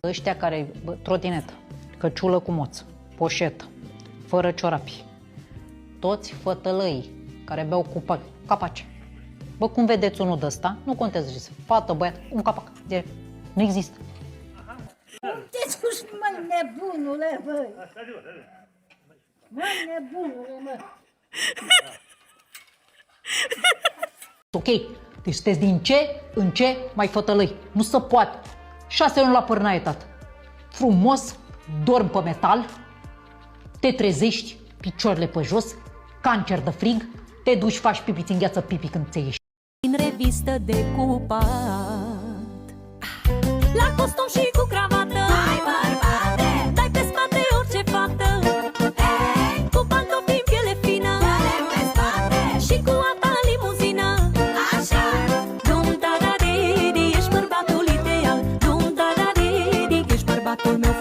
Ăștia care, trotinetă, căciulă cu moț, poșetă, fără ciorapi, toți fătălăii care beau cu capace. Bă, cum vedeți unul de ăsta, nu contează ce fată, băiat, un capac, direct. Nu există. Te scuși, mă, nebunule, băi! Mă, nebunule, mă! Ok, deci sunteți din ce în ce mai fătălăi. Nu se poate. 6 luni la pârnaie, tată. Frumos, dormi pe metal, te trezești, picioarele pe jos, cancer de frig, te duci, faci pipi, ți îngheață pipi când ți ieși. În revistă de cupat, la costum și cu cravată. Hai, bărbate! Dai pe spate orice fată. Hey! Cu pantofi în piele fină. Dă-le pe spate! Și cu a ta limuzină. Așa! Dum-da-da-di-di, ești bărbatul ideal. Dum-da-da-di-di, ești bărbatul meu.